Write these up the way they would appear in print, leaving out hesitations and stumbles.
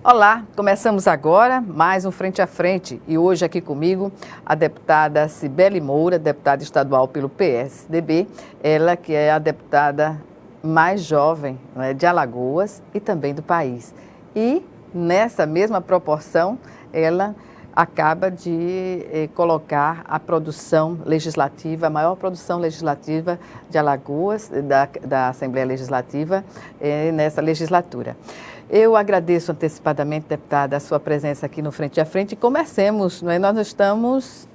Olá, começamos agora mais um Frente a Frente e hoje aqui comigo a deputada Cibele Moura, deputada estadual pelo PSDB, ela que é a deputada mais jovem, né, de Alagoas e também do país. E nessa mesma proporção, ela acaba de colocar a produção legislativa, a maior produção legislativa de Alagoas, da Assembleia Legislativa, nessa legislatura. Eu agradeço antecipadamente, deputada, a sua presença aqui no Frente a Frente e comecemos, não é? Nós estamos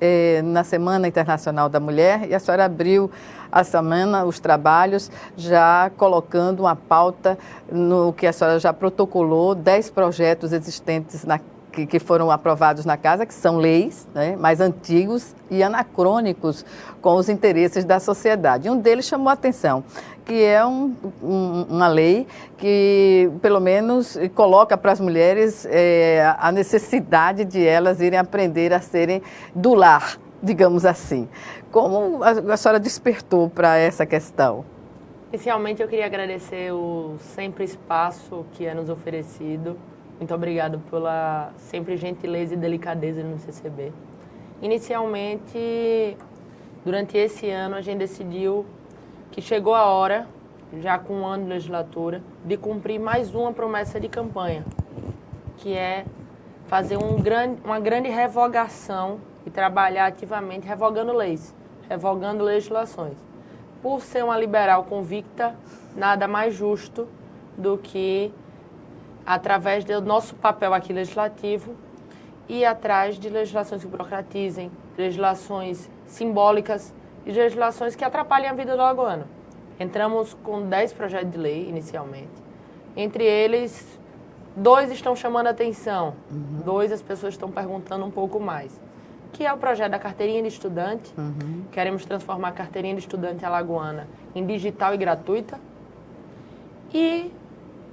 na Semana Internacional da Mulher e a senhora abriu a semana, os trabalhos, já colocando uma pauta no que a senhora já protocolou, 10 projetos existentes que foram aprovados na casa, que são leis, né, mais antigos e anacrônicos com os interesses da sociedade. Um deles chamou a atenção, que é uma lei que, pelo menos, coloca para as mulheres a necessidade de elas irem aprender a serem do lar, digamos assim. Como a senhora despertou para essa questão? Inicialmente, eu queria agradecer o sempre espaço que é nos oferecido. Muito obrigado pela sempre gentileza e delicadeza de nos receber. Inicialmente, durante esse ano, a gente decidiu que chegou a hora, já com um ano de legislatura, de cumprir mais uma promessa de campanha, que é fazer uma grande revogação e trabalhar ativamente revogando leis, revogando legislações. Por ser uma liberal convicta, nada mais justo do que através do nosso papel aqui legislativo, e atrás de legislações que burocratizem, legislações simbólicas e legislações que atrapalhem a vida do alagoano. Entramos com 10 projetos de lei, inicialmente. Entre eles, 2 estão chamando a atenção, 2 as pessoas estão perguntando um pouco mais, que é o projeto da carteirinha de estudante. Queremos transformar a carteirinha de estudante alagoana em digital e gratuita. E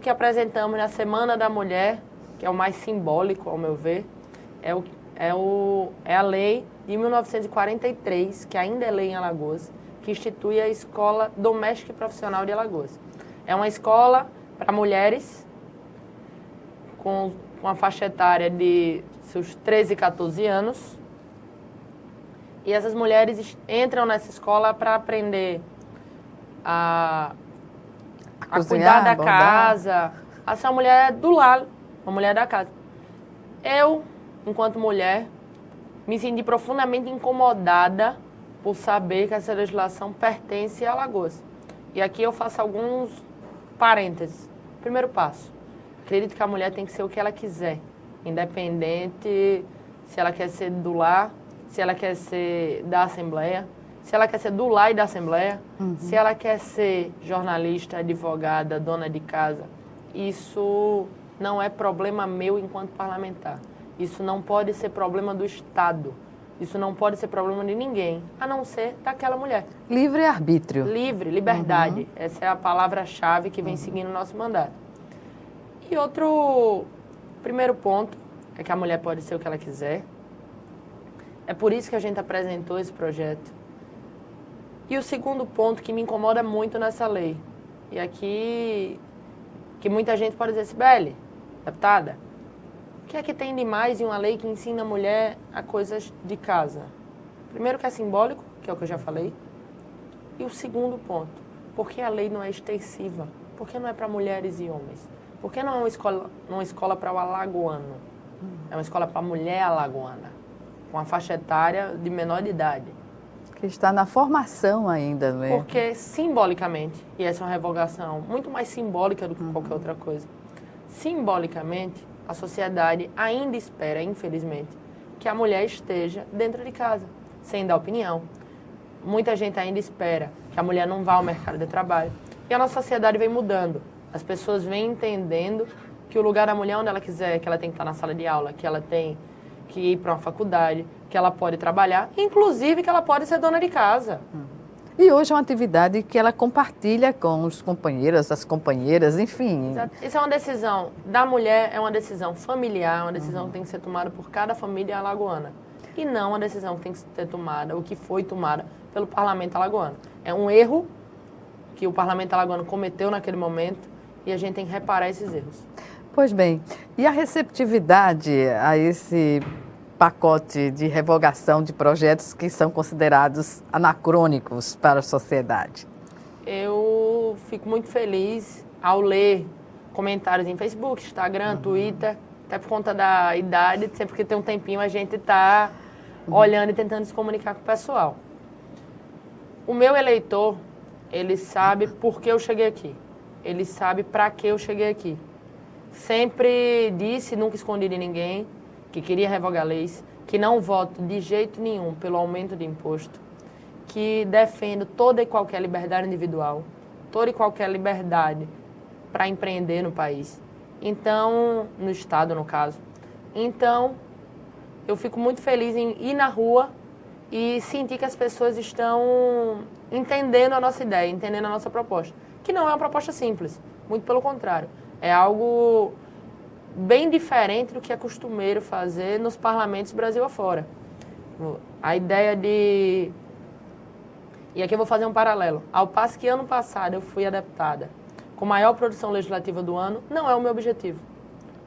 que apresentamos na Semana da Mulher, que é o mais simbólico, ao meu ver, é a lei de 1943, que ainda é lei em Alagoas, que institui a Escola Doméstica e Profissional de Alagoas. É uma escola para mulheres com uma faixa etária de seus 13 e 14 anos. E essas mulheres entram nessa escola para aprender a cuidar da casa, a ser uma mulher do lar, uma mulher da casa. Eu, enquanto mulher, me senti profundamente incomodada por saber que essa legislação pertence a Alagoas. E aqui eu faço alguns parênteses. Primeiro passo, acredito que a mulher tem que ser o que ela quiser, independente se ela quer ser do lar, se ela quer ser da Assembleia, se ela quer ser do lar e da Assembleia, se ela quer ser jornalista, advogada, dona de casa. Isso não é problema meu enquanto parlamentar. Isso não pode ser problema do Estado. Isso não pode ser problema de ninguém, a não ser daquela mulher. Livre-arbítrio. Livre, liberdade. Essa é a palavra-chave que vem seguindo o nosso mandato. E outro primeiro ponto é que a mulher pode ser o que ela quiser. É por isso que a gente apresentou esse projeto. E o segundo ponto que me incomoda muito nessa lei, e aqui que muita gente pode dizer, Cibele, deputada, o que é que tem de mais em uma lei que ensina a mulher a coisas de casa? Primeiro que é simbólico, que é o que eu já falei, e o segundo ponto, por que a lei não é extensiva? Por que não é para mulheres e homens? Por que não é uma escola para o alagoano? É uma escola para a mulher alagoana, com a faixa etária de menor de idade. Que está na formação ainda, não é? Porque simbolicamente, e essa é uma revogação muito mais simbólica do que qualquer outra coisa, simbolicamente a sociedade ainda espera, infelizmente, que a mulher esteja dentro de casa, sem dar opinião. Muita gente ainda espera que a mulher não vá ao mercado de trabalho. E a nossa sociedade vem mudando. As pessoas vêm entendendo que o lugar da mulher é onde ela quiser, que ela tem que estar na sala de aula, que ela tem que ir para uma faculdade, que ela pode trabalhar, inclusive que ela pode ser dona de casa. E hoje é uma atividade que ela compartilha com os companheiros, as companheiras, enfim. Exato. Isso é uma decisão da mulher, é uma decisão familiar, uma decisão que tem que ser tomada por cada família alagoana. E não uma decisão que tem que ser tomada, ou que foi tomada pelo parlamento alagoano. É um erro que o parlamento alagoano cometeu naquele momento e a gente tem que reparar esses erros. Pois bem, e a receptividade a esse pacote de revogação de projetos que são considerados anacrônicos para a sociedade? Eu fico muito feliz ao ler comentários em Facebook, Instagram, Twitter, até por conta da idade, sempre que tem um tempinho a gente está olhando e tentando se comunicar com o pessoal. O meu eleitor, ele sabe por que eu cheguei aqui, ele sabe para que eu cheguei aqui. Sempre disse, nunca escondi de ninguém, que queria revogar leis, que não voto de jeito nenhum pelo aumento de imposto, que defendo toda e qualquer liberdade individual, toda e qualquer liberdade para empreender no país. Então, no Estado, no caso. Então, eu fico muito feliz em ir na rua e sentir que as pessoas estão entendendo a nossa ideia, entendendo a nossa proposta. Que não é uma proposta simples, muito pelo contrário. É algo bem diferente do que é costumeiro fazer nos parlamentos Brasil afora. A ideia de... E aqui eu vou fazer um paralelo. Ao passo que ano passado eu fui a deputada com maior produção legislativa do ano, não é o meu objetivo.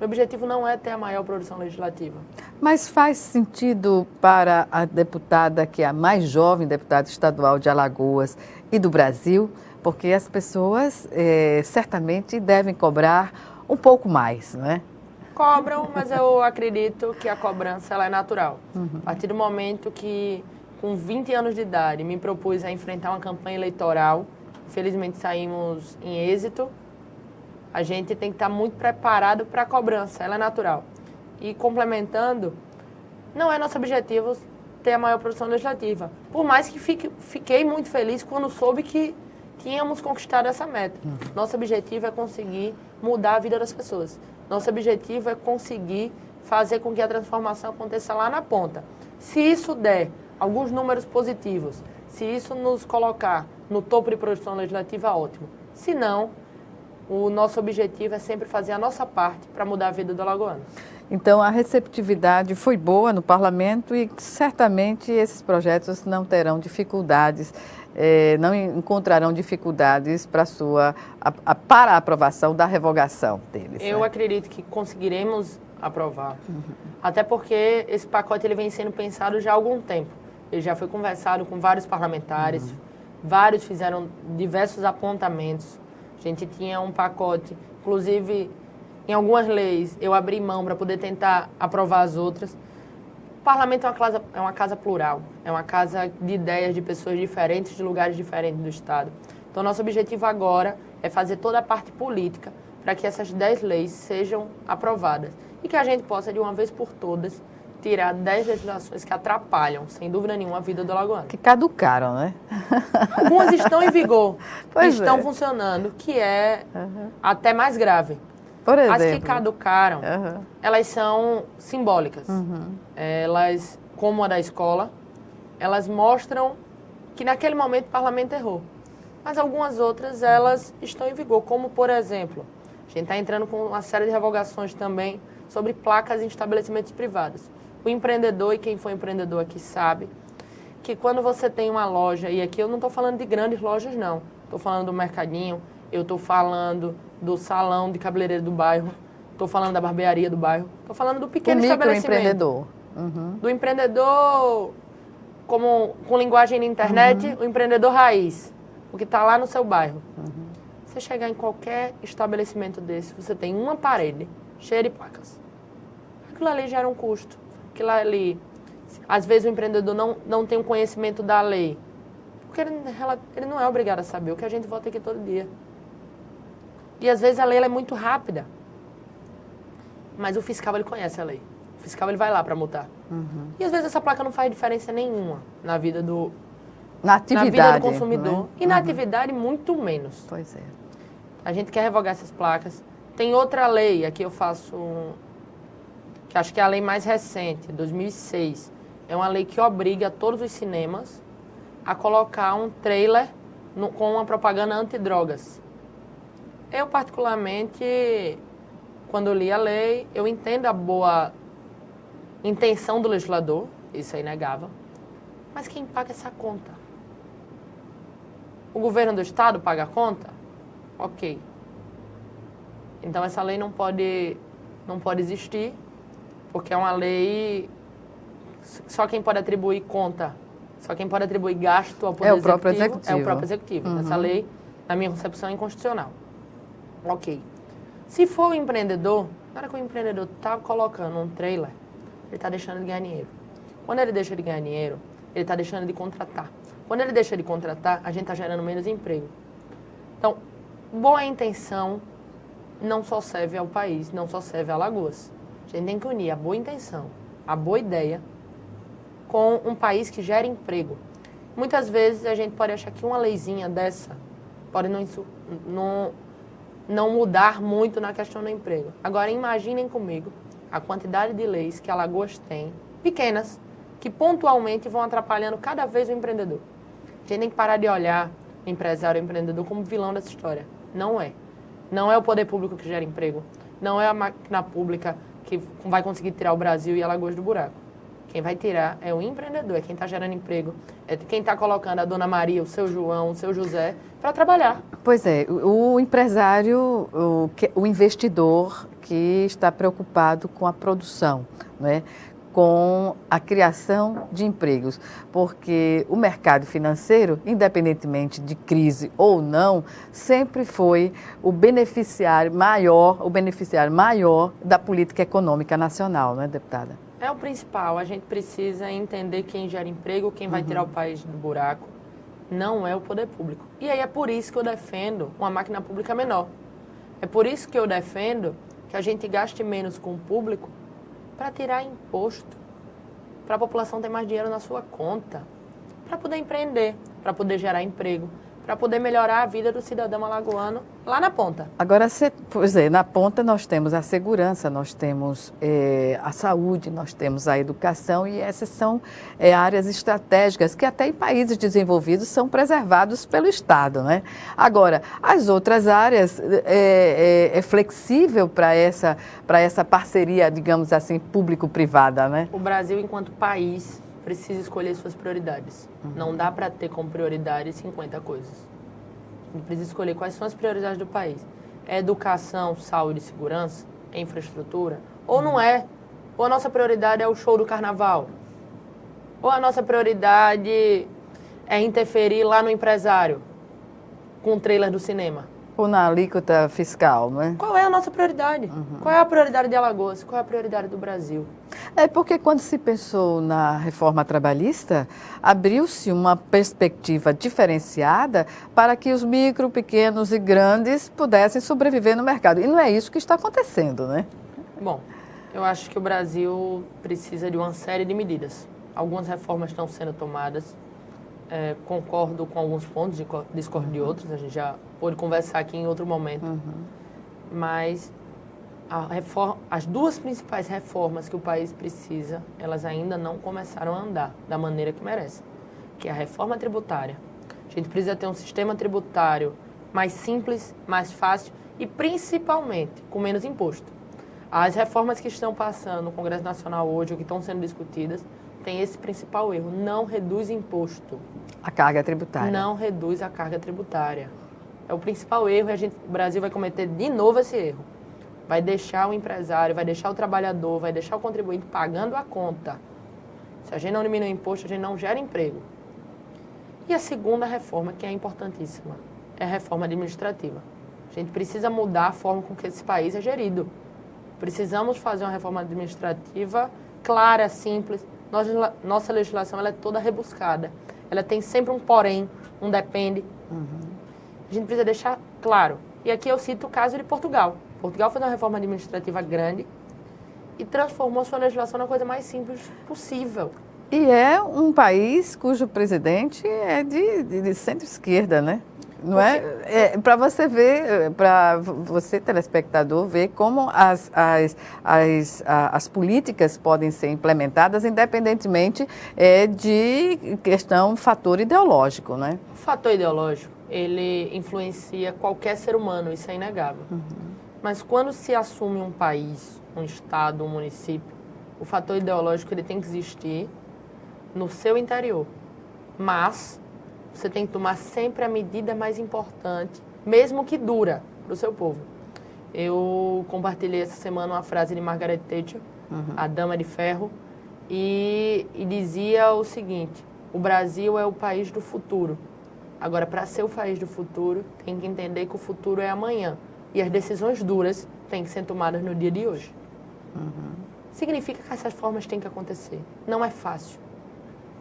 Meu objetivo não é ter a maior produção legislativa. Mas faz sentido para a deputada, que é a mais jovem deputada estadual de Alagoas e do Brasil, porque as pessoas certamente devem cobrar um pouco mais, não é? Cobram, mas eu acredito que a cobrança ela é natural. A partir do momento que, com 20 anos de idade, me propus a enfrentar uma campanha eleitoral, infelizmente saímos em êxito, a gente tem que estar muito preparado para a cobrança, ela é natural. E complementando, não é nosso objetivo ter a maior produção legislativa. Por mais que fiquei muito feliz quando soube que tínhamos conquistado essa meta. Nosso objetivo é conseguir mudar a vida das pessoas. Nosso objetivo é conseguir fazer com que a transformação aconteça lá na ponta. Se isso der alguns números positivos, se isso nos colocar no topo de produção legislativa, ótimo. Se não, o nosso objetivo é sempre fazer a nossa parte para mudar a vida do alagoano. Então, a receptividade foi boa no parlamento e certamente esses projetos não terão dificuldades, não encontrarão dificuldades para a aprovação da revogação deles. Eu acredito que conseguiremos aprovar, até porque esse pacote ele vem sendo pensado já há algum tempo. Ele já foi conversado com vários parlamentares, vários fizeram diversos apontamentos. A gente tinha um pacote, inclusive em algumas leis eu abri mão para poder tentar aprovar as outras. O parlamento é uma casa plural, é uma casa de ideias de pessoas diferentes, de lugares diferentes do Estado. Então, nosso objetivo agora é fazer toda a parte política para que essas 10 leis sejam aprovadas e que a gente possa, de uma vez por todas, tirar 10 legislações que atrapalham, sem dúvida nenhuma, a vida do alagoano. Que caducaram, né? Algumas estão em vigor, estão funcionando, que é até mais grave. Por exemplo? As que caducaram, elas são simbólicas. Elas, como a da escola, elas mostram que naquele momento o parlamento errou. Mas algumas outras, elas estão em vigor, como, por exemplo, a gente está entrando com uma série de revogações também sobre placas em estabelecimentos privados. O empreendedor, e quem foi empreendedor aqui sabe, que quando você tem uma loja, e aqui eu não estou falando de grandes lojas não, estou falando do mercadinho, eu estou falando do salão de cabeleireiro do bairro, estou falando da barbearia do bairro, estou falando do pequeno estabelecimento. Microempreendedor. Do empreendedor, com linguagem na internet, o empreendedor raiz, o que está lá no seu bairro. Você chegar em qualquer estabelecimento desse, você tem uma parede cheia de placas. Aquilo ali gera um custo. Aquilo ali, às vezes o empreendedor não tem um conhecimento da lei, porque ele não é obrigado a saber o que a gente vota aqui todo dia. E às vezes a lei ela é muito rápida, mas o fiscal ele conhece a lei. O fiscal ele vai lá para multar. E às vezes essa placa não faz diferença nenhuma na vida do, na vida do consumidor. E na atividade, muito menos. Pois é. A gente quer revogar essas placas. Tem outra lei, aqui eu faço, que acho que é a lei mais recente, 2006. É uma lei que obriga todos os cinemas a colocar um trailer com uma propaganda antidrogas. Eu, particularmente, quando eu li a lei, eu entendo a boa intenção do legislador, isso é inegável, mas quem paga essa conta? O governo do Estado paga a conta? Ok. Então, essa lei não pode existir, porque é uma lei... Só quem pode atribuir conta, só quem pode atribuir gasto ao Poder Executivo é o próprio Executivo. Essa lei, na minha concepção, é inconstitucional. Ok. Se for o empreendedor, na hora que o empreendedor está colocando um trailer, ele está deixando de ganhar dinheiro. Quando ele deixa de ganhar dinheiro, ele está deixando de contratar. Quando ele deixa de contratar, a gente está gerando menos emprego. Então, boa intenção não só serve ao país, não só serve a Alagoas. A gente tem que unir a boa intenção, a boa ideia, com um país que gera emprego. Muitas vezes a gente pode achar que uma leizinha dessa pode não mudar muito na questão do emprego. Agora, imaginem comigo a quantidade de leis que Alagoas tem, pequenas, que pontualmente vão atrapalhando cada vez o empreendedor. A gente tem que parar de olhar o empresário, o empreendedor como vilão dessa história. Não é. Não é o poder público que gera emprego. Não é a máquina pública que vai conseguir tirar o Brasil e Alagoas do buraco. Quem vai tirar é o empreendedor, é quem está gerando emprego, é quem está colocando a Dona Maria, o seu João, o seu José para trabalhar. Pois é, o empresário, o investidor que está preocupado com a produção, né? Com a criação de empregos, porque o mercado financeiro, independentemente de crise ou não, sempre foi o beneficiário maior da política econômica nacional, não é, deputada? É o principal, a gente precisa entender quem gera emprego, quem vai tirar o país do buraco, não é o poder público. E aí é por isso que eu defendo uma máquina pública menor. É por isso que eu defendo que a gente gaste menos com o público para tirar imposto, para a população ter mais dinheiro na sua conta, para poder empreender, para poder gerar emprego, para poder melhorar a vida do cidadão alagoano lá na ponta. Agora, pois é, na ponta nós temos a segurança, nós temos a saúde, nós temos a educação e essas são áreas estratégicas que até em países desenvolvidos são preservados pelo Estado, né? Agora, as outras áreas é flexível para essa parceria, digamos assim, público-privada, né? O Brasil, enquanto país, precisa escolher suas prioridades. Não dá para ter como prioridade 50 coisas. A gente precisa escolher quais são as prioridades do país. É educação, saúde e segurança? É infraestrutura? Ou não é? Ou a nossa prioridade é o show do carnaval? Ou a nossa prioridade é interferir lá no empresário com o trailer do cinema? Ou na alíquota fiscal, não é? Qual é a nossa prioridade? Qual é a prioridade de Alagoas? Qual é a prioridade do Brasil? É porque quando se pensou na reforma trabalhista, abriu-se uma perspectiva diferenciada para que os micro, pequenos e grandes pudessem sobreviver no mercado. E não é isso que está acontecendo, né? Bom, eu acho que o Brasil precisa de uma série de medidas. Algumas reformas estão sendo tomadas. Concordo com alguns pontos, discordo de outros. A gente já pôde conversar aqui em outro momento. Mas as duas principais reformas que o país precisa, elas ainda não começaram a andar da maneira que merecem, que é a reforma tributária. A gente precisa ter um sistema tributário mais simples, mais fácil e, principalmente, com menos imposto. As reformas que estão passando no Congresso Nacional hoje, ou que estão sendo discutidas, tem esse principal erro: não reduz imposto. A carga tributária. Não reduz a carga tributária. É o principal erro e o Brasil vai cometer de novo esse erro. Vai deixar o empresário, vai deixar o trabalhador, vai deixar o contribuinte pagando a conta. Se a gente não diminui o imposto, a gente não gera emprego. E a segunda reforma, que é importantíssima, é a reforma administrativa. A gente precisa mudar a forma com que esse país é gerido. Precisamos fazer uma reforma administrativa clara, simples. Nossa legislação ela é toda rebuscada. Ela tem sempre um porém, um depende. A gente precisa deixar claro. E aqui eu cito o caso de Portugal. Portugal fez uma reforma administrativa grande e transformou sua legislação na coisa mais simples possível. E é um país cujo presidente é de centro-esquerda, né? Não é? Para você ver, para você, telespectador, ver como as políticas podem ser implementadas independentemente de fator ideológico, né? O fator ideológico, ele influencia qualquer ser humano, isso é inegável. Mas quando se assume um país, um estado, um município, o fator ideológico ele tem que existir no seu interior. Mas você tem que tomar sempre a medida mais importante, mesmo que dura, para o seu povo. Eu compartilhei essa semana uma frase de Margaret Thatcher, a Dama de Ferro, e dizia o seguinte: o Brasil é o país do futuro. Agora, para ser o país do futuro, tem que entender que o futuro é amanhã. E as decisões duras têm que ser tomadas no dia de hoje. Significa que essas formas têm que acontecer. Não é fácil.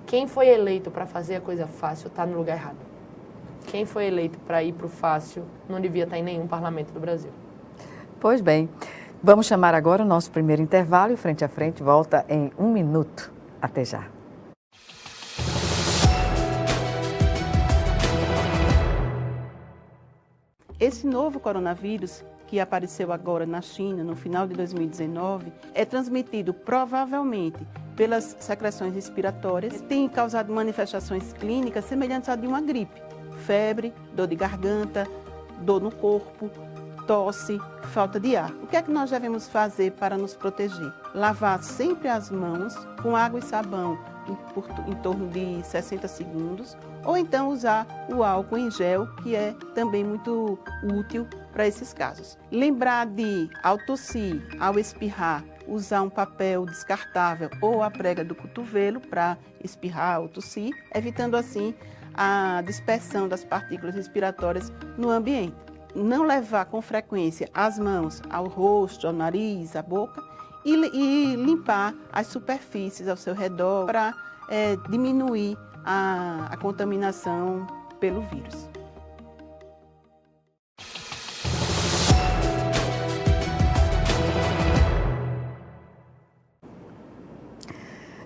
Quem foi eleito para fazer a coisa fácil está no lugar errado. Quem foi eleito para ir para o fácil não devia estar em nenhum parlamento do Brasil. Pois bem, vamos chamar agora o nosso primeiro intervalo e Frente a Frente volta em 1 minuto. Até já. Esse novo coronavírus, que apareceu agora na China, no final de 2019, é transmitido provavelmente pelas secreções respiratórias, tem causado manifestações clínicas semelhantes à de uma gripe: febre, dor de garganta, dor no corpo, tosse, falta de ar. O que é que nós devemos fazer para nos proteger? Lavar sempre as mãos com água e sabão em torno de 60 segundos, ou então usar o álcool em gel, que é também muito útil para esses casos. Lembrar de, ao tossir, ao espirrar, usar um papel descartável ou a prega do cotovelo para espirrar ou tossir, evitando assim a dispersão das partículas respiratórias no ambiente. Não levar com frequência as mãos ao rosto, ao nariz, à boca e limpar as superfícies ao seu redor para diminuir a contaminação pelo vírus.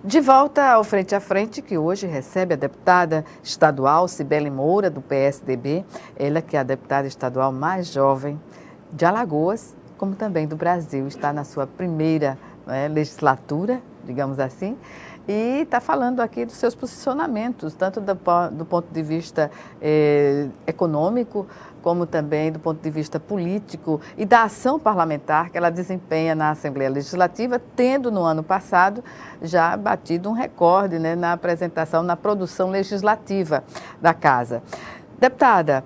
De volta ao Frente a Frente, que hoje recebe a deputada estadual Cibele Moura, do PSDB, ela que é a deputada estadual mais jovem de Alagoas, como também do Brasil, está na sua primeira legislatura, digamos assim, e está falando aqui dos seus posicionamentos, tanto do ponto de vista econômico, como também do ponto de vista político e da ação parlamentar que ela desempenha na Assembleia Legislativa, tendo no ano passado já batido um recorde, né, na apresentação, na produção legislativa da Casa. Deputada,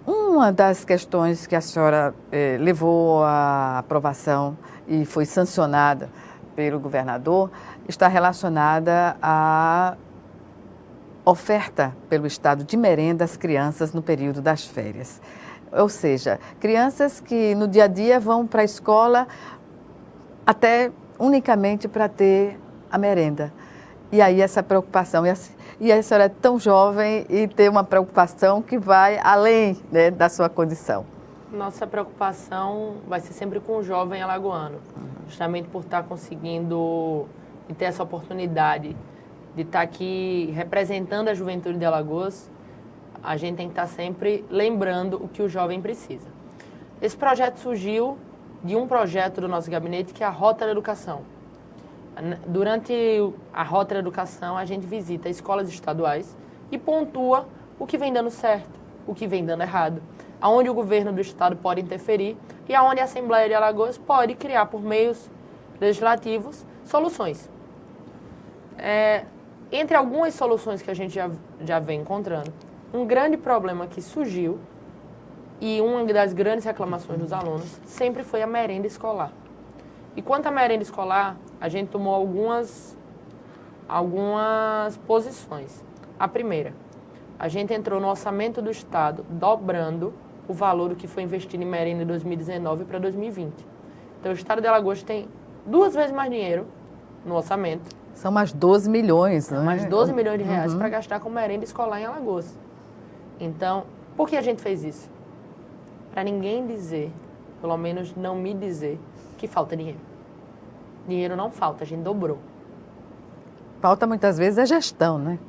uma das questões que a senhora levou à aprovação e foi sancionada pelo governador está relacionada à oferta pelo Estado de merenda às crianças no período das férias. Ou seja, crianças que no dia a dia vão para a escola até unicamente para ter a merenda. E aí essa preocupação, e a senhora é tão jovem e tem uma preocupação que vai além, né, da sua condição. Nossa preocupação vai ser sempre com o jovem alagoano, justamente por estar conseguindo e ter essa oportunidade de estar aqui representando a juventude de Alagoas. A gente tem que estar sempre lembrando o que o jovem precisa. Esse projeto surgiu de um projeto do nosso gabinete, que é a Rota da Educação. Durante a Rota da Educação, a gente visita escolas estaduais e pontua o que vem dando certo, o que vem dando errado, aonde o governo do estado pode interferir e aonde a Assembleia de Alagoas pode criar, por meios legislativos, soluções. Entre algumas soluções que a gente já vem encontrando, um grande problema que surgiu e uma das grandes reclamações dos alunos sempre foi a merenda escolar. E quanto à merenda escolar, a gente tomou algumas posições. A primeira, a gente entrou no orçamento do estado dobrando o valor do que foi investido em merenda em 2019 para 2020. Então o estado de Alagoas tem 2 vezes mais dinheiro no orçamento. São mais 12 milhões, não é? Mais 12 milhões de reais para gastar com merenda escolar em Alagoas. Então, por que a gente fez isso? Para ninguém dizer, pelo menos não me dizer, que falta dinheiro. Dinheiro não falta, a gente dobrou. Falta muitas vezes a gestão, né?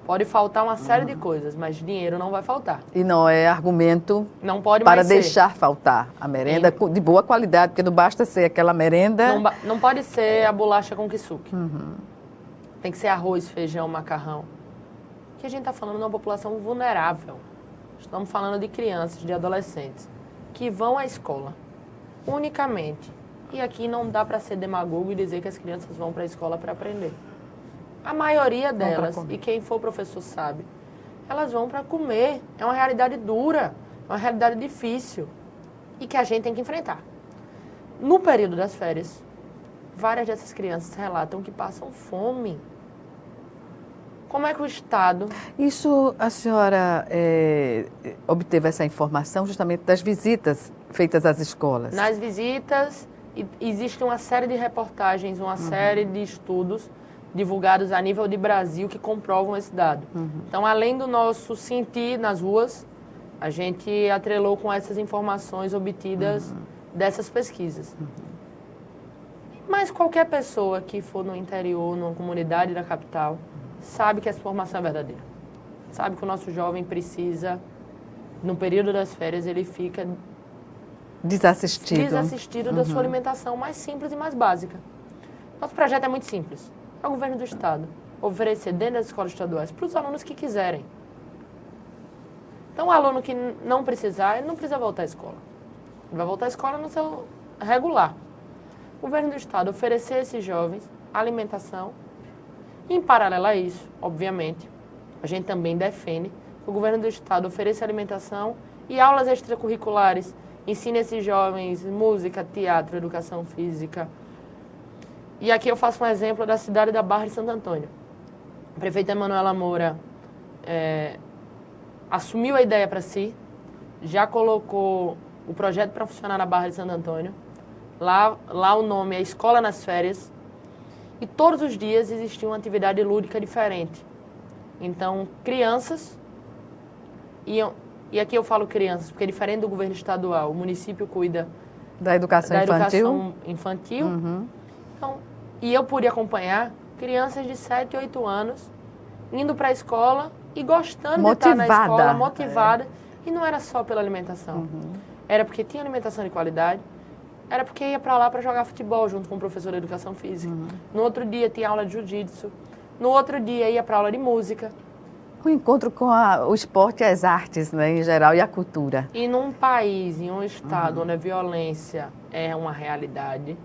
Pode faltar uma série de coisas, mas dinheiro não vai faltar. E não é argumento não pode para mais deixar faltar a merenda de boa qualidade, porque não basta ser aquela merenda... Não pode ser a bolacha com kisuke. Tem que ser arroz, feijão, macarrão. Que a gente está falando de uma população vulnerável. Estamos falando de crianças, de adolescentes, que vão à escola unicamente. E aqui não dá para ser demagogo e dizer que as crianças vão para a escola para aprender. A maioria delas, e quem for professor sabe, elas vão para comer. É uma realidade dura, é uma realidade difícil. e que a gente tem que enfrentar. No período das férias, várias dessas crianças relatam que passam fome. Como é que o Estado... Isso a senhora obteve essa informação justamente das visitas feitas às escolas? Nas visitas, existe uma série de reportagens, uma série de estudos divulgados a nível de Brasil que comprovam esse dado. Então, além do nosso sentir nas ruas, a gente atrelou com essas informações obtidas dessas pesquisas. Mas qualquer pessoa que for no interior, numa comunidade da capital, sabe que essa informação é verdadeira. Sabe que o nosso jovem precisa, no período das férias, ele fica desassistido da sua alimentação mais simples e mais básica. Nosso projeto é muito simples. É o governo do Estado oferecer dentro das escolas estaduais para os alunos que quiserem. Então, o aluno que não precisar, ele não precisa voltar à escola. Ele vai voltar à escola no seu regular. O governo do Estado oferecer a esses jovens alimentação. Em paralelo a isso, obviamente, a gente também defende que o governo do Estado ofereça alimentação e aulas extracurriculares, ensine esses jovens música, teatro, educação física. E aqui eu faço um exemplo da cidade da Barra de Santo Antônio. A prefeita Emanuela Moura assumiu a ideia para si, já colocou o projeto para funcionar na Barra de Santo Antônio. Lá o nome é Escola nas Férias. E todos os dias existia uma atividade lúdica diferente. Então, crianças iam... E aqui eu falo crianças, porque é diferente do governo estadual. O município cuida da educação infantil. Então, e eu pude acompanhar crianças de 7 e 8 anos indo para a escola e gostando de estar na escola, motivada. E não era só pela alimentação. Era porque tinha alimentação de qualidade. Era porque ia para lá para jogar futebol junto com o professor de educação física. No outro dia tinha aula de jiu-jitsu. No outro dia ia para aula de música. O encontro com o esporte e as artes, né, em geral, e a cultura. E num país, em um estado onde a violência é uma realidade,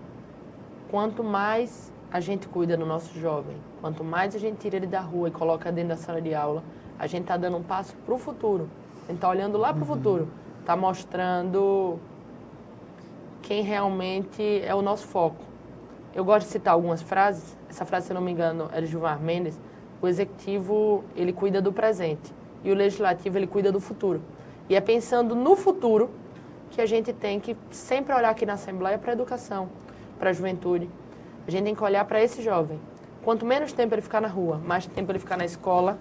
quanto mais a gente cuida do nosso jovem, quanto mais a gente tira ele da rua e coloca dentro da sala de aula, a gente está dando um passo para o futuro. A gente está olhando lá para o futuro. Está mostrando quem realmente é o nosso foco. Eu gosto de citar algumas frases. Essa frase, se não me engano, é de Gilmar Mendes. O executivo, ele cuida do presente e o legislativo, ele cuida do futuro. E é pensando no futuro que a gente tem que sempre olhar aqui na Assembleia para a educação, para a juventude. A gente tem que olhar para esse jovem. Quanto menos tempo ele ficar na rua, mais tempo ele ficar na escola,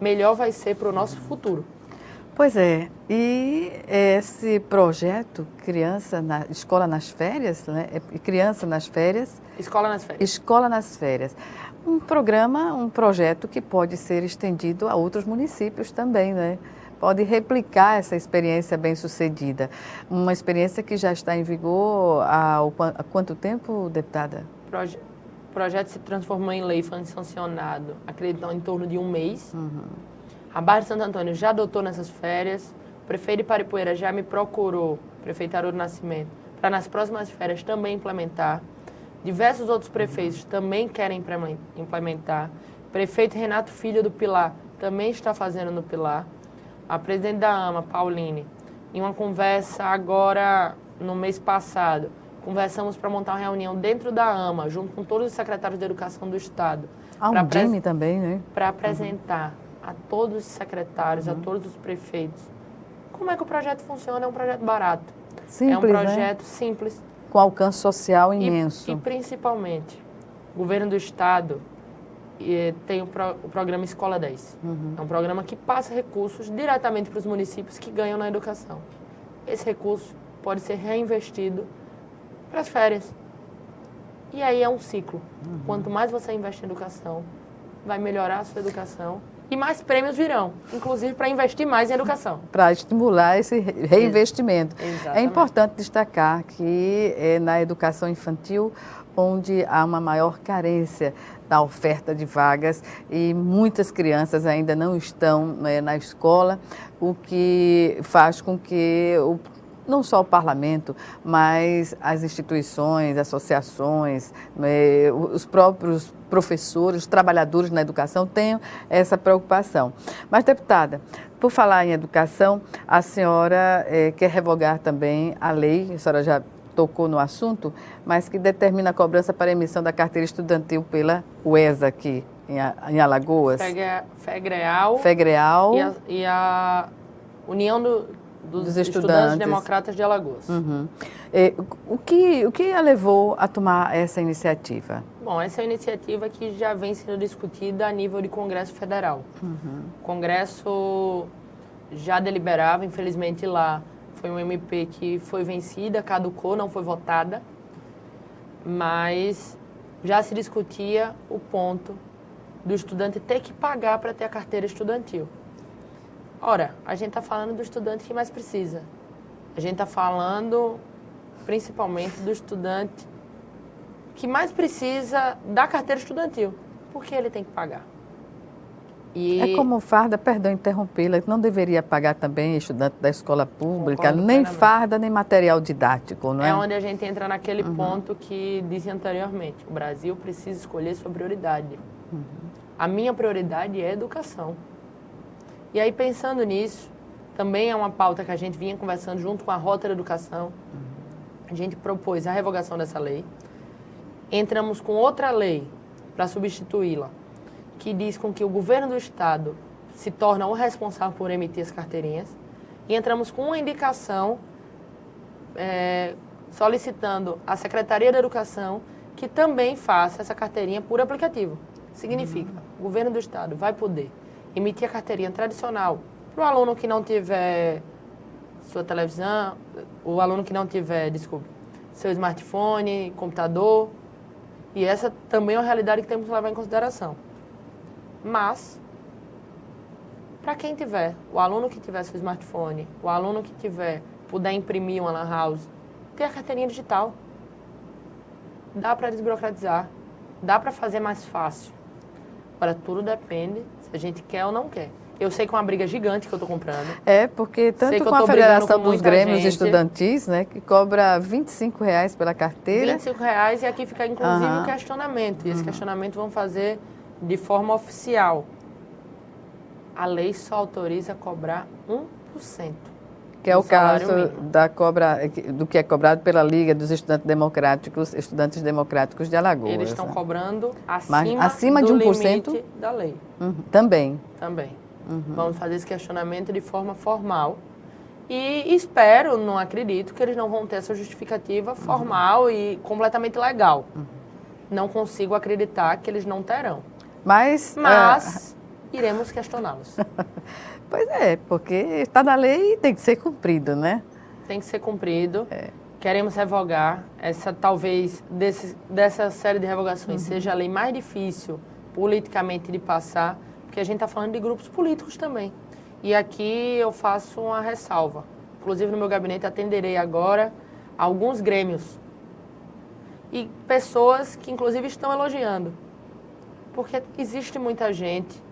melhor vai ser para o nosso futuro. Pois é, e esse projeto Escola nas Férias, né? Criança nas Férias. Escola nas Férias. Escola nas Férias. Um projeto que pode ser estendido a outros municípios também, né? Pode replicar essa experiência bem-sucedida. Uma experiência que já está em vigor há quanto tempo, deputada? O projeto se transformou em lei, foi sancionado, acredito, em torno de um mês. A Barra de Santo Antônio já adotou nessas férias. O prefeito de Paripoeira já me procurou, prefeito Haroldo Nascimento, para nas próximas férias também implementar. Diversos outros prefeitos também querem implementar. O prefeito Renato Filho do Pilar também está fazendo no Pilar. A presidente da AMA, Pauline, em uma conversa agora, no mês passado, conversamos para montar uma reunião dentro da AMA, junto com todos os secretários de Educação do Estado. Há um time também, né? Para apresentar a todos os secretários, a todos os prefeitos, como é que o projeto funciona. É um projeto barato. Simples, é um projeto simples. Com alcance social imenso. E principalmente, o governo do Estado tem o programa Escola 10. É um programa que passa recursos diretamente para os municípios que ganham na educação. Esse recurso pode ser reinvestido para as férias. E aí é um ciclo. Quanto mais você investe em educação, vai melhorar a sua educação. E mais prêmios virão, inclusive para investir mais em educação. Para estimular esse reinvestimento. Exatamente. É importante destacar que é na educação infantil onde há uma maior carência da oferta de vagas e muitas crianças ainda não estão na escola, o que faz com que não só o parlamento, mas as instituições, associações, os próprios professores, os trabalhadores na educação tenham essa preocupação. Mas, deputada, Por falar em educação, a senhora quer revogar também a lei, a senhora já tocou no assunto, mas que determina a cobrança para a emissão da carteira estudantil pela UESA aqui em Alagoas. FEGREAL e a União dos Estudantes Democratas de Alagoas. Uhum. O que a levou a tomar essa iniciativa? Bom, essa é uma iniciativa que já vem sendo discutida a nível de Congresso Federal. Uhum. O Congresso já deliberava, infelizmente lá foi uma MP que foi vencida, caducou, não foi votada, mas já se discutia o ponto do estudante ter que pagar para ter a carteira estudantil. Ora, a gente está falando do estudante que mais precisa. A gente está falando principalmente do estudante que mais precisa da carteira estudantil. Por que ele tem que pagar? É como farda, perdão interrompê-la, não deveria pagar também estudante da escola pública, nem farda, nem material didático, não é? É onde a gente entra naquele ponto que disse anteriormente. O Brasil precisa escolher sua prioridade. A minha prioridade é a educação. E aí, pensando nisso, também é uma pauta que a gente vinha conversando junto com a Rota da Educação. A gente propôs a revogação dessa lei. Entramos com outra lei para substituí-la, que diz com que o governo do estado se torna o responsável por emitir as carteirinhas. E entramos com uma indicação solicitando à Secretaria da Educação que também faça essa carteirinha por aplicativo. Significa, o governo do estado vai poder emitir a carteirinha tradicional para o aluno que não tiver sua televisão, o aluno que não tiver, seu smartphone, computador. E essa também é uma realidade que temos que levar em consideração. Mas, para quem tiver, o aluno que tiver seu smartphone, o aluno que puder imprimir uma lan house, ter a carteirinha digital. Dá para desburocratizar, dá para fazer mais fácil. Agora, tudo depende se a gente quer ou não quer. Eu sei que é uma briga gigante que eu estou comprando. Porque tanto com a Federação dos Grêmios Estudantis, né, que cobra R$25 pela carteira. R$25 e aqui fica inclusive um questionamento. E esse questionamento vão fazer de forma oficial. A lei só autoriza cobrar 1%. Que é o caso do que é cobrado pela Liga dos Estudantes Democráticos de Alagoas. Eles estão cobrando acima de 1% limite da lei. Também. Vamos fazer esse questionamento de forma formal. E espero, não acredito, que eles não vão ter essa justificativa formal e completamente legal. Não consigo acreditar que eles não terão. Mas iremos questioná-los. Pois é, porque está na lei e tem que ser cumprido, né? Tem que ser cumprido. Queremos revogar. Talvez, dessa série de revogações, seja a lei mais difícil politicamente de passar, porque a gente está falando de grupos políticos também. E aqui eu faço uma ressalva. Inclusive, no meu gabinete, atenderei agora alguns grêmios. E pessoas que, inclusive, estão elogiando. Porque existe muita gente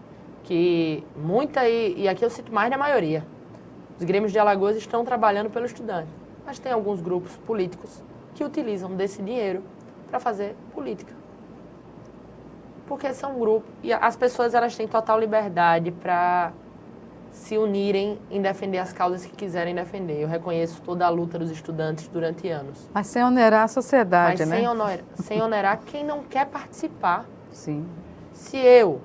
e aqui eu cito mais da maioria. Os grêmios de Alagoas estão trabalhando pelo estudante. Mas tem alguns grupos políticos que utilizam desse dinheiro para fazer política. Porque são grupos. E as pessoas elas têm total liberdade para se unirem em defender as causas que quiserem defender. Eu reconheço toda a luta dos estudantes durante anos. Mas sem onerar a sociedade, né? Sem onerar quem não quer participar. Sim. Se eu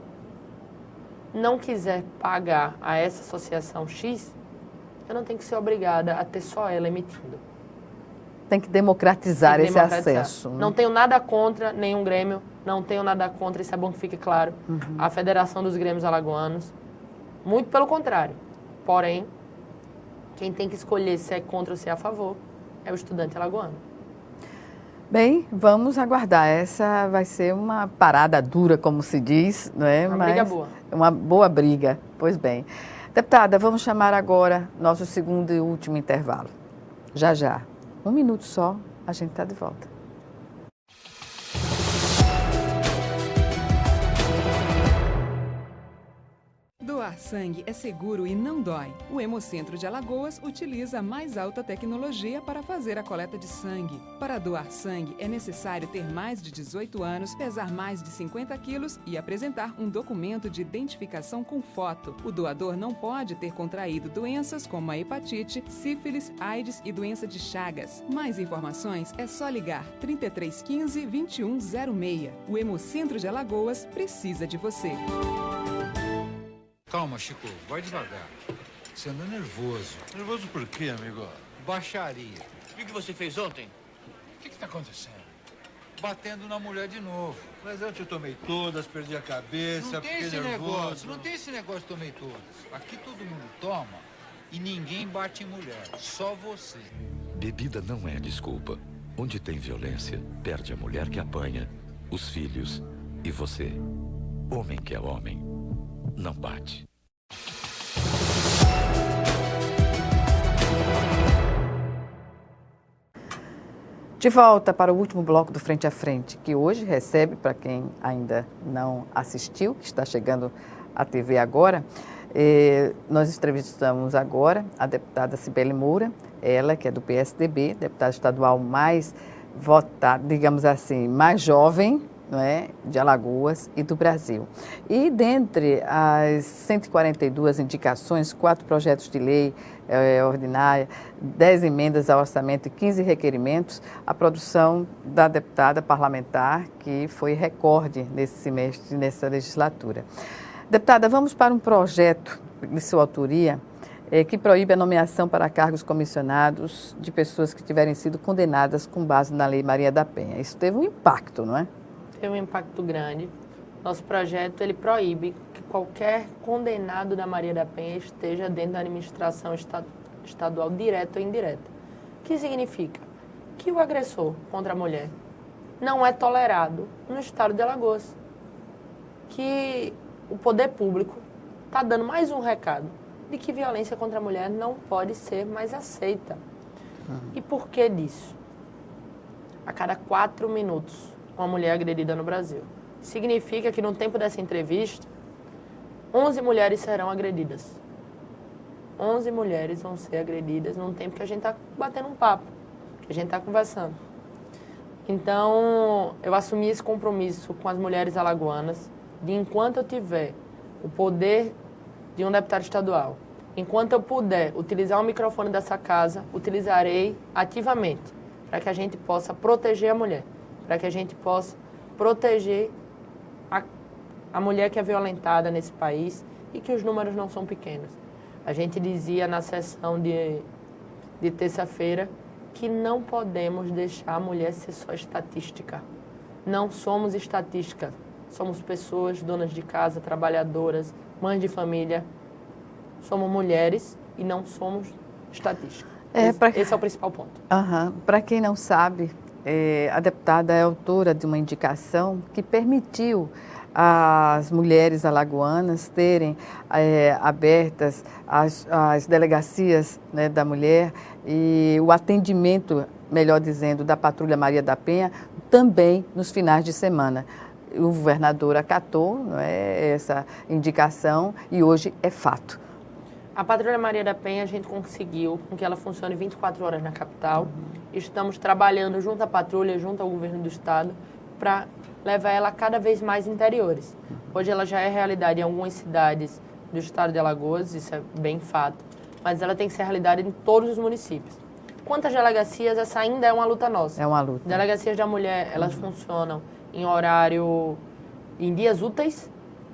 não quiser pagar a essa associação X, eu não tenho que ser obrigada a ter só ela emitindo. Tem que democratizar esse acesso. Né? Não tenho nada contra nenhum grêmio, não tenho nada contra, isso é bom que fique claro, a Federação dos Grêmios Alagoanos. Muito pelo contrário. Porém, quem tem que escolher se é contra ou se é a favor é o estudante alagoano. Bem, vamos aguardar. Essa vai ser uma parada dura, como se diz, não é? Uma briga boa. Uma boa briga. Pois bem. Deputada, vamos chamar agora nosso segundo e último intervalo. Já. 1 minuto só, a gente está de volta. Doar sangue é seguro e não dói. O Hemocentro de Alagoas utiliza a mais alta tecnologia para fazer a coleta de sangue. Para doar sangue, é necessário ter mais de 18 anos, pesar mais de 50 quilos e apresentar um documento de identificação com foto. O doador não pode ter contraído doenças como a hepatite, sífilis, AIDS e doença de Chagas. Mais informações é só ligar 3315 2106. O Hemocentro de Alagoas precisa de você. Calma, Chico, vai devagar. Você anda nervoso. Nervoso por quê, amigo? Baixaria. O que você fez ontem? O que tá acontecendo? Batendo na mulher de novo. Mas eu te tomei todas, perdi a cabeça, Não tem fiquei esse nervoso. negócio, não tem esse negócio de tomei todas. Aqui todo mundo toma e ninguém bate em mulher, só você. Bebida não é desculpa. Onde tem violência, perde a mulher que apanha, os filhos e você. Homem que é homem, não bate. De volta para o último bloco do Frente a Frente, que hoje recebe, para quem ainda não assistiu, que está chegando à TV agora, nós entrevistamos agora a deputada Cibele Moura, ela que é do PSDB, deputada estadual mais votada, digamos assim, mais jovem, não é, de Alagoas e do Brasil. E dentre as 142 indicações, 4 projetos de lei ordinária, 10 emendas ao orçamento e 15 requerimentos, a produção da deputada parlamentar, que foi recorde nesse semestre, nessa legislatura. Deputada, vamos para um projeto de sua autoria que proíbe a nomeação para cargos comissionados de pessoas que tiverem sido condenadas com base na Lei Maria da Penha. Isso teve um impacto, não é? Teve um impacto grande. Nosso projeto ele proíbe que qualquer condenado da Maria da Penha esteja dentro da administração estadual direta ou indireta. O que significa? Que o agressor contra a mulher não é tolerado no estado de Alagoas. Que o poder público está dando mais um recado de que violência contra a mulher não pode ser mais aceita. E por que disso? A cada 4 minutos, uma mulher agredida no Brasil. Significa que no tempo dessa entrevista, 11 mulheres serão agredidas. 11 mulheres vão ser agredidas num tempo que a gente está batendo um papo, que a gente está conversando. Então, eu assumi esse compromisso com as mulheres alagoanas de enquanto eu tiver o poder de um deputado estadual, enquanto eu puder utilizar o microfone dessa casa, utilizarei ativamente para que a gente possa proteger a mulher, para que a gente possa proteger a mulher que é violentada nesse país e que os números não são pequenos. A gente dizia na sessão de terça-feira que não podemos deixar a mulher ser só estatística. Não somos estatística, somos pessoas, donas de casa, trabalhadoras, mães de família. Somos mulheres e não somos estatística. Esse é o principal ponto. Para quem não sabe, a deputada é autora de uma indicação que permitiu as mulheres alagoanas terem abertas as delegacias, né, da mulher e o atendimento, melhor dizendo, da Patrulha Maria da Penha também nos finais de semana. O governador acatou, não é, essa indicação e hoje é fato. A Patrulha Maria da Penha, a gente conseguiu com que ela funcione 24 horas na capital. Estamos trabalhando junto à patrulha, junto ao governo do estado, para levar ela a cada vez mais interiores. Hoje ela já é realidade em algumas cidades do estado de Alagoas, isso é bem fato, mas ela tem que ser realidade em todos os municípios. Quanto às delegacias, essa ainda é uma luta nossa. É uma luta. Delegacias da mulher, elas funcionam em horário, em dias úteis,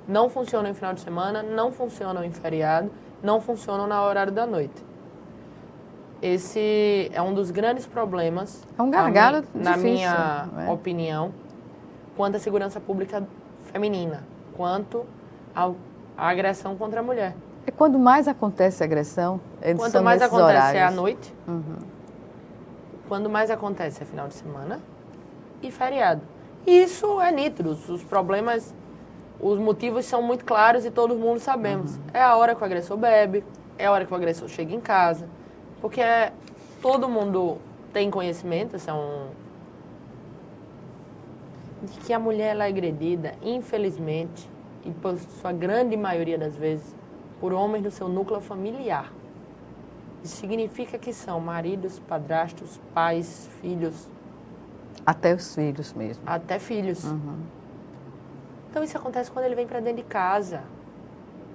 não funcionam em final de semana, não funcionam em feriado, não funcionam no horário da noite. Esse é um dos grandes problemas, é um gargalo na difícil, minha opinião, quanto à segurança pública feminina, quanto à agressão contra a mulher. E quando mais acontece agressão, quanto mais acontece horários. É à noite, quando mais acontece é final de semana e feriado. E isso é nítido, os problemas, os motivos são muito claros e todo mundo sabemos. É a hora que o agressor bebe, é a hora que o agressor chega em casa, porque todo mundo tem conhecimento, de que a mulher ela é agredida, infelizmente, e por sua grande maioria das vezes, por homens do seu núcleo familiar. Isso significa que são maridos, padrastos, pais, filhos. Até os filhos mesmo. Até filhos. Então isso acontece quando ele vem para dentro de casa.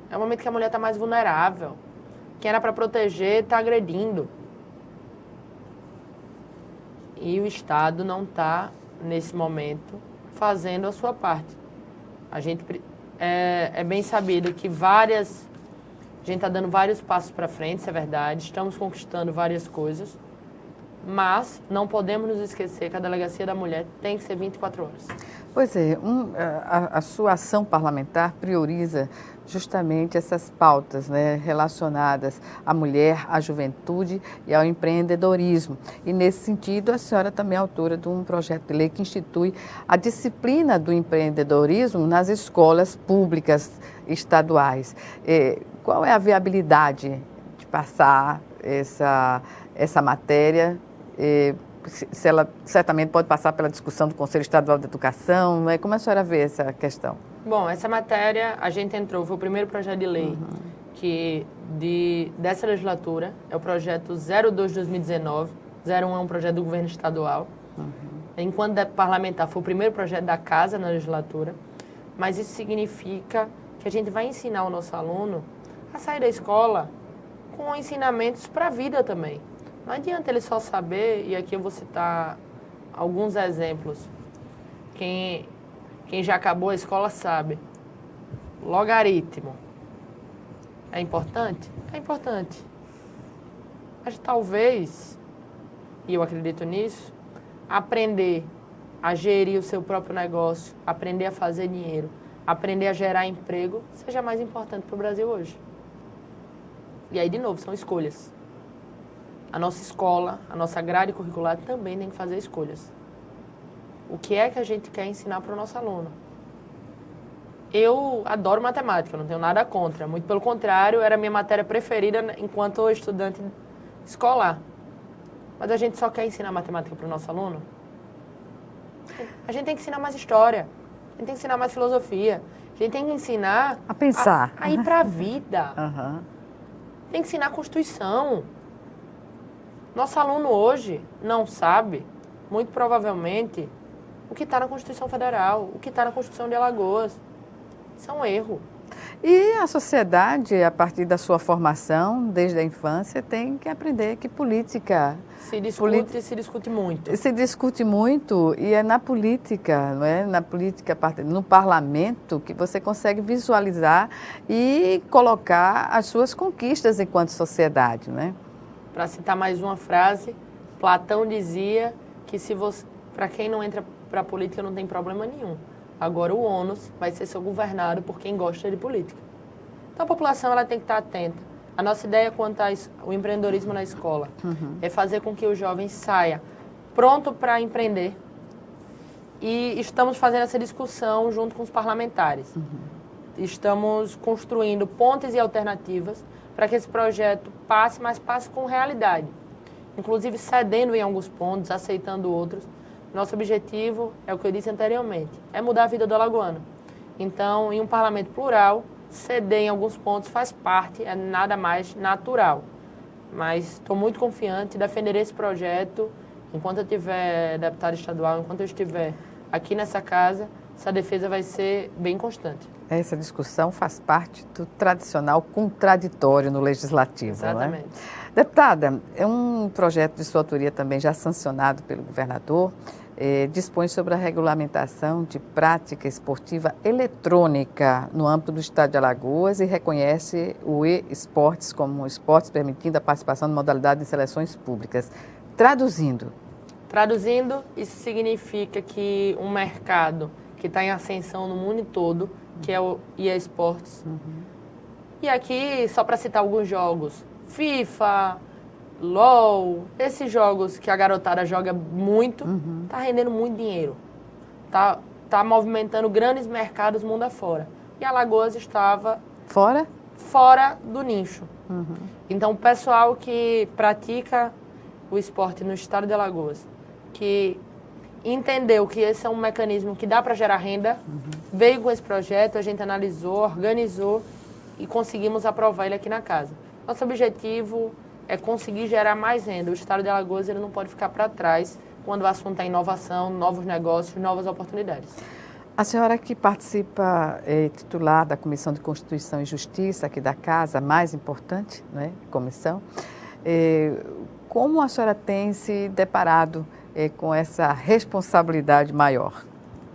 É o momento que a mulher está mais vulnerável. Quem era para proteger está agredindo. E o Estado não está, nesse momento, fazendo a sua parte. A gente é bem sabido que a gente está dando vários passos para frente, isso é verdade. Estamos conquistando várias coisas. Mas não podemos nos esquecer que a Delegacia da Mulher tem que ser 24 horas. Pois é, a sua ação parlamentar prioriza justamente essas pautas, né, relacionadas à mulher, à juventude e ao empreendedorismo. E, nesse sentido, a senhora também é autora de um projeto de lei que institui a disciplina do empreendedorismo nas escolas públicas estaduais. Qual é a viabilidade de passar essa matéria? Se ela certamente pode passar pela discussão do Conselho Estadual de Educação, né? Como a senhora vê essa questão? Bom, essa matéria a gente entrou, foi o primeiro projeto de lei dessa legislatura, é o projeto 02/2019, 01 é um projeto do governo estadual. Enquanto parlamentar, foi o primeiro projeto da casa na legislatura, mas isso significa que a gente vai ensinar o nosso aluno a sair da escola com ensinamentos para a vida também. Não adianta ele só saber, e aqui eu vou citar alguns exemplos. Quem já acabou a escola sabe. Logaritmo. É importante? É importante. Mas talvez, e eu acredito nisso, aprender a gerir o seu próprio negócio, aprender a fazer dinheiro, aprender a gerar emprego, seja mais importante para o Brasil hoje. E aí, de novo, são escolhas. A nossa escola, a nossa grade curricular também tem que fazer escolhas. O que é que a gente quer ensinar para o nosso aluno? Eu adoro matemática, não tenho nada contra. Muito pelo contrário, era a minha matéria preferida enquanto estudante escolar. Mas a gente só quer ensinar matemática para o nosso aluno? A gente tem que ensinar mais história. A gente tem que ensinar mais filosofia. A gente tem que ensinar... A pensar. A ir para a vida. Tem que ensinar a Constituição. Nosso aluno hoje não sabe, muito provavelmente, o que está na Constituição Federal, o que está na Constituição de Alagoas. Isso é um erro. E a sociedade, a partir da sua formação, desde a infância, tem que aprender que política... Se discute muito. Se discute muito e é na política, não é? Na política, no parlamento, que você consegue visualizar e colocar as suas conquistas enquanto sociedade, não é? Para citar mais uma frase, Platão dizia que para quem não entra para a política não tem problema nenhum. Agora o ônus vai ser governado por quem gosta de política. Então a população ela tem que estar atenta. A nossa ideia quanto ao empreendedorismo na escola é fazer com que o jovem saia pronto para empreender. E estamos fazendo essa discussão junto com os parlamentares. Estamos construindo pontes e alternativas para que esse projeto passe, mas passe com realidade. Inclusive cedendo em alguns pontos, aceitando outros. Nosso objetivo, é o que eu disse anteriormente, é mudar a vida do alagoano. Então, em um parlamento plural, ceder em alguns pontos faz parte, é nada mais natural. Mas estou muito confiante, defenderei esse projeto. Enquanto eu tiver deputado estadual, enquanto eu estiver aqui nessa casa, essa defesa vai ser bem constante. Essa discussão faz parte do tradicional contraditório no Legislativo. Exatamente. Não é? Deputada, é um projeto de sua autoria também já sancionado pelo governador, dispõe sobre a regulamentação de prática esportiva eletrônica no âmbito do estado de Alagoas e reconhece o e-esportes como esportes permitindo a participação de modalidade em seleções públicas. Traduzindo, isso significa que um mercado que está em ascensão no mundo todo, que é o e-esportes. E aqui, só para citar alguns jogos, FIFA, LOL, esses jogos que a garotada joga muito, tá rendendo muito dinheiro. Tá movimentando grandes mercados mundo afora. E Alagoas estava... Fora? Fora do nicho. Então, o pessoal que pratica o esporte no estado de Alagoas, que entendeu que esse é um mecanismo que dá para gerar renda, veio com esse projeto, a gente analisou, organizou e conseguimos aprovar ele aqui na casa. Nosso objetivo é conseguir gerar mais renda. O estado de Alagoas ele não pode ficar para trás quando o assunto é inovação, novos negócios, novas oportunidades. A senhora que participa, titular da Comissão de Constituição e Justiça aqui da casa, a mais importante, né, comissão, como a senhora tem se deparado com essa responsabilidade maior?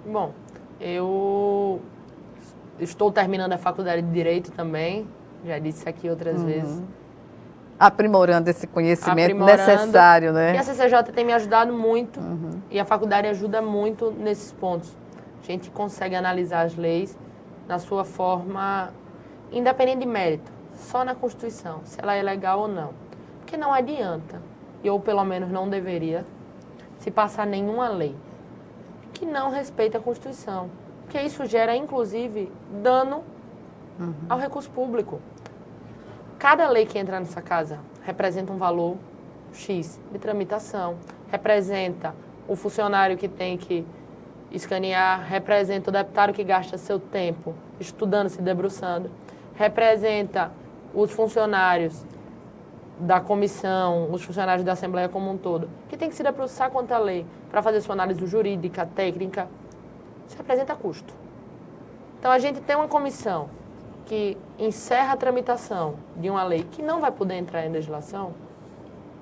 Bom, eu estou terminando a faculdade de Direito também, já disse aqui outras vezes. Aprimorando esse conhecimento necessário, né? E a CCJ tem me ajudado muito e a faculdade ajuda muito nesses pontos. A gente consegue analisar as leis na sua forma independente de mérito, só na Constituição, se ela é legal ou não. Porque não adianta, ou pelo menos não deveria, se passar nenhuma lei que não respeita a Constituição. Porque isso gera, inclusive, dano ao recurso público. Cada lei que entra nessa casa representa um valor X de tramitação, representa o funcionário que tem que escanear, representa o deputado que gasta seu tempo estudando, se debruçando, representa os funcionários da comissão, os funcionários da Assembleia como um todo, que tem que se debruçar quanto à lei para fazer sua análise jurídica, técnica. Isso representa custo. Então, a gente tem uma comissão que encerra a tramitação de uma lei que não vai poder entrar em legislação.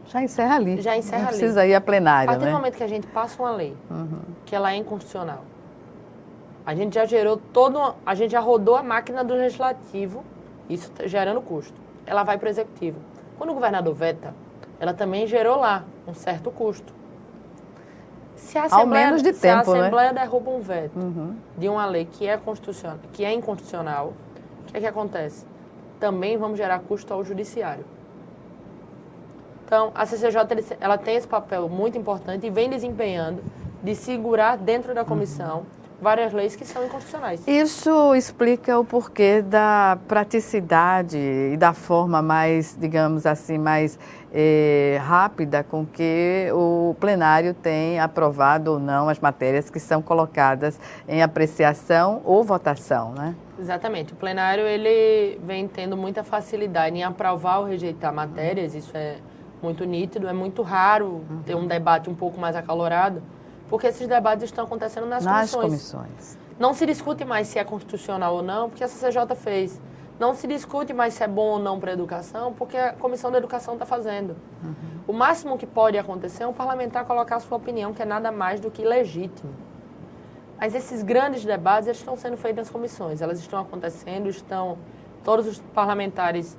Já encerra ali. Já encerra ali. Não precisa ir à plenária, A partir né? do momento que a gente passa uma lei, que ela é inconstitucional, a gente já gerou a gente já rodou a máquina do legislativo, isso gerando custo. Ela vai para o executivo. Quando o governador veta, ela também gerou lá um certo custo. Se a Assembleia derruba um veto de uma lei que é inconstitucional, o que acontece? Também vamos gerar custo ao judiciário. Então, a CCJ ela tem esse papel muito importante e vem desempenhando de segurar dentro da comissão várias leis que são inconstitucionais. Isso explica o porquê da praticidade e da forma mais, digamos assim, mais rápida com que o plenário tem aprovado ou não as matérias que são colocadas em apreciação ou votação, né? Exatamente. O plenário ele vem tendo muita facilidade em aprovar ou rejeitar matérias, isso é muito nítido, é muito raro ter um debate um pouco mais acalorado, porque esses debates estão acontecendo nas comissões. Não se discute mais se é constitucional ou não, porque a CCJ fez. Não se discute mais se é bom ou não para a educação, porque a Comissão da Educação está fazendo. O máximo que pode acontecer é um parlamentar colocar a sua opinião, que é nada mais do que legítimo. Mas esses grandes debates eles estão sendo feitos nas comissões, elas estão acontecendo, estão todos os parlamentares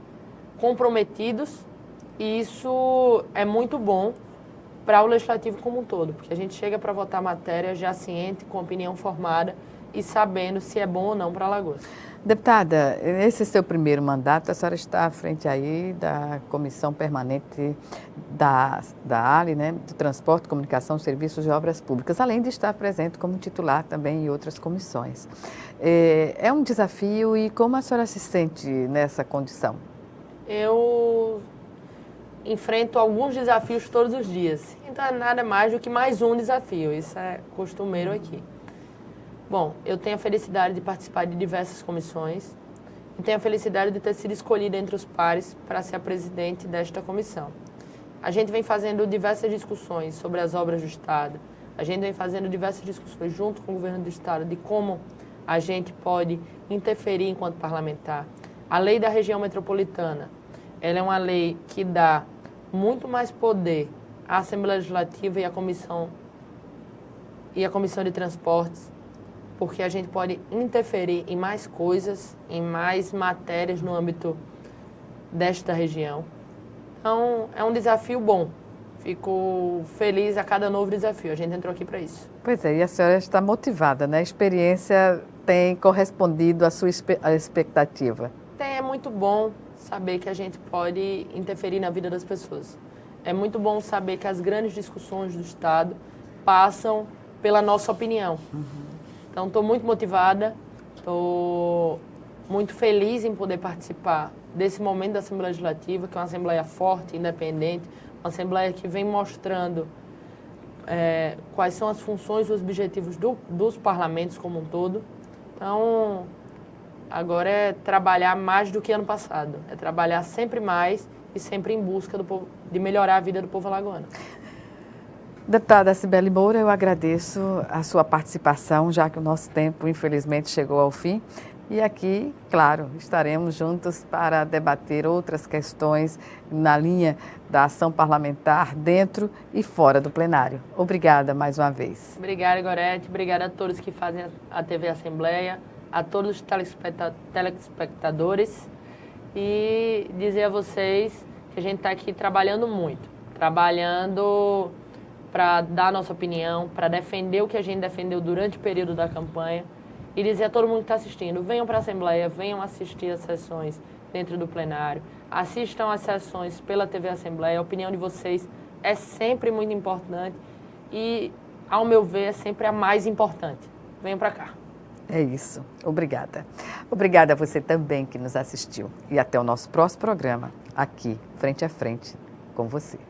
comprometidos, e isso é muito bom para o legislativo como um todo, porque a gente chega para votar matéria já ciente, com opinião formada e sabendo se é bom ou não para Alagoas. Deputada, nesse seu primeiro mandato, a senhora está à frente aí da Comissão Permanente da ALI, né, de Transporte, Comunicação, Serviços e Obras Públicas, além de estar presente como titular também em outras comissões. É um desafio e como a senhora se sente nessa condição? Eu enfrento alguns desafios todos os dias, então é nada mais do que mais um desafio, isso é costumeiro aqui. Bom, eu tenho a felicidade de participar de diversas comissões e tenho a felicidade de ter sido escolhida entre os pares para ser a presidente desta comissão. A gente vem fazendo diversas discussões sobre as obras do Estado, a gente vem fazendo diversas discussões junto com o governo do Estado de como a gente pode interferir enquanto parlamentar. A lei da região metropolitana, ela é uma lei que dá muito mais poder à Assembleia Legislativa e à Comissão de Transportes, porque a gente pode interferir em mais coisas, em mais matérias no âmbito desta região. Então, é um desafio bom. Fico feliz a cada novo desafio. A gente entrou aqui para isso. Pois é, e a senhora está motivada, né? A experiência tem correspondido à sua expectativa. É muito bom saber que a gente pode interferir na vida das pessoas. É muito bom saber que as grandes discussões do Estado passam pela nossa opinião. Então, estou muito motivada, estou muito feliz em poder participar desse momento da Assembleia Legislativa, que é uma Assembleia forte, independente, uma Assembleia que vem mostrando quais são as funções e os objetivos dos parlamentos como um todo. Então, agora é trabalhar mais do que ano passado. É trabalhar sempre mais e sempre em busca de melhorar a vida do povo alagoano. Deputada Cibele Moura, eu agradeço a sua participação, já que o nosso tempo, infelizmente, chegou ao fim. E aqui, claro, estaremos juntos para debater outras questões na linha da ação parlamentar dentro e fora do plenário. Obrigada mais uma vez. Obrigada, Gorete. Obrigada a todos que fazem a TV Assembleia, a todos os telespectadores. E dizer a vocês que a gente está aqui trabalhando muito. Trabalhando para dar a nossa opinião, para defender o que a gente defendeu durante o período da campanha. E dizer a todo mundo que está assistindo, venham para a Assembleia, venham assistir as sessões dentro do plenário, assistam às sessões pela TV Assembleia, a opinião de vocês é sempre muito importante e, ao meu ver, é sempre a mais importante. Venham para cá. É isso. Obrigada. Obrigada a você também que nos assistiu. E até o nosso próximo programa, aqui, Frente a Frente, com você.